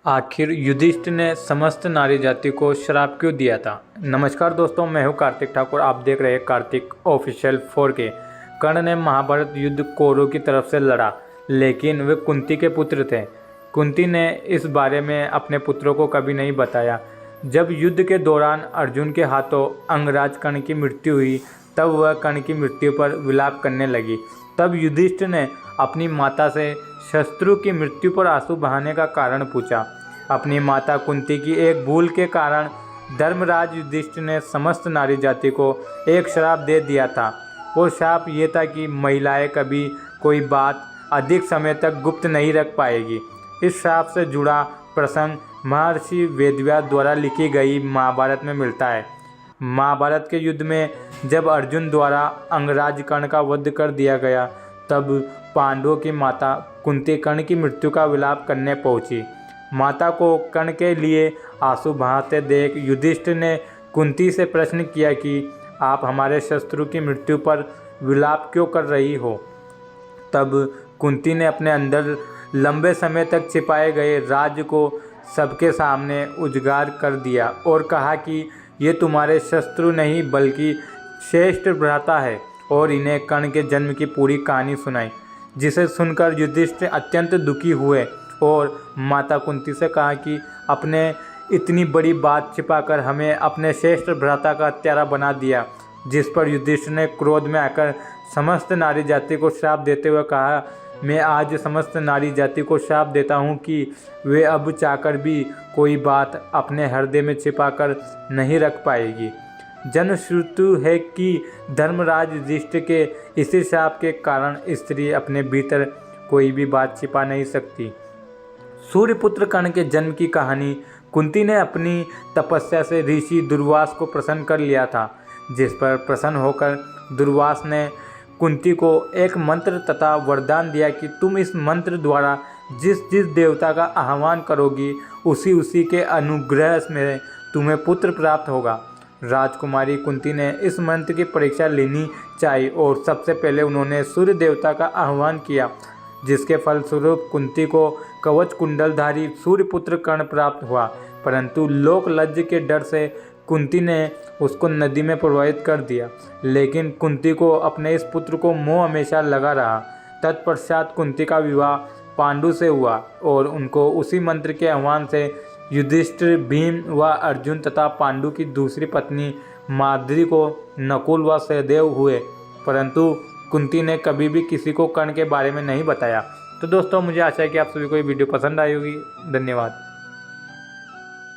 आखिर युधिष्ठिर ने समस्त नारी जाति को श्राप क्यों दिया था। नमस्कार दोस्तों, मैं हूं कार्तिक ठाकुर। आप देख रहे हैं कार्तिक ऑफिशियल 4K। कर्ण ने महाभारत युद्ध कौरवों की तरफ से लड़ा, लेकिन वे कुंती के पुत्र थे। कुंती ने इस बारे में अपने पुत्रों को कभी नहीं बताया। जब युद्ध के दौरान अर्जुन के हाथों अंगराज कर्ण की मृत्यु हुई, तब वह कर्ण की मृत्यु पर विलाप करने लगी। तब युधिष्ठिर ने अपनी माता से शत्रु की मृत्यु पर आंसू बहाने का कारण पूछा। अपनी माता कुंती की एक भूल के कारण धर्मराज युधिष्ठिर ने समस्त नारी जाति को एक श्राप दे दिया था। वो श्राप ये था कि महिलाएं कभी कोई बात अधिक समय तक गुप्त नहीं रख पाएगी। इस श्राप से जुड़ा प्रसंग महर्षि वेदव्यास द्वारा लिखी गई महाभारत में मिलता है। महाभारत के युद्ध में जब अर्जुन द्वारा अंगराज कर्ण का वध कर दिया गया, तब पांडवों की माता कुंती कर्ण की मृत्यु का विलाप करने पहुंची। माता को कर्ण के लिए आंसू बहाते देख युधिष्ठिर ने कुंती से प्रश्न किया कि आप हमारे शत्रु की मृत्यु पर विलाप क्यों कर रही हो। तब कुंती ने अपने अंदर लंबे समय तक छिपाए गए राज को सबके सामने उजागर कर दिया और कहा कि ये तुम्हारे शत्रु नहीं बल्कि श्रेष्ठ भ्राता है, और इन्हें कर्ण के जन्म की पूरी कहानी सुनाई। जिसे सुनकर युधिष्ठिर अत्यंत दुखी हुए और माता कुंती से कहा कि अपने इतनी बड़ी बात छिपाकर हमें अपने श्रेष्ठ भ्राता का हत्यारा बना दिया। जिस पर युधिष्ठिर ने क्रोध में आकर समस्त नारी जाति को श्राप देते हुए कहा, मैं आज समस्त नारी जाति को श्राप देता हूँ कि वे अब चाहकर भी कोई बात अपने हृदय में छिपाकर नहीं रख पाएगी। जनश्रुति है कि धर्मराज युधिष्ठिर के इसी श्राप के कारण स्त्री अपने भीतर कोई भी बात छिपा नहीं सकती। सूर्यपुत्र कर्ण के जन्म की कहानी। कुंती ने अपनी तपस्या से ऋषि दुर्वास को प्रसन्न कर लिया था, जिस पर प्रसन्न होकर दुर्वास ने कुंती को एक मंत्र तथा वरदान दिया कि तुम इस मंत्र द्वारा जिस जिस देवता का आह्वान करोगी, उसी के अनुग्रह में तुम्हें पुत्र प्राप्त होगा। राजकुमारी कुंती ने इस मंत्र की परीक्षा लेनी चाहिए और सबसे पहले उन्होंने सूर्य देवता का आह्वान किया, जिसके फलस्वरूप कुंती को कवच कुंडलधारी सूर्यपुत्र कर्ण प्राप्त हुआ। परंतु लोक लज्ज के डर से कुंती ने उसको नदी में प्रवाहित कर दिया, लेकिन कुंती को अपने इस पुत्र को मोह हमेशा लगा रहा। तत्पश्चात कुंती का विवाह पांडु से हुआ और उनको उसी मंत्र के आह्वान से युधिष्ठिर, भीम व अर्जुन तथा पांडु की दूसरी पत्नी माद्री को नकुल व सहदेव हुए। परंतु कुंती ने कभी भी किसी को कर्ण के बारे में नहीं बताया। तो दोस्तों, मुझे आशा है कि आप सभी को ये वीडियो पसंद आई होगी। धन्यवाद।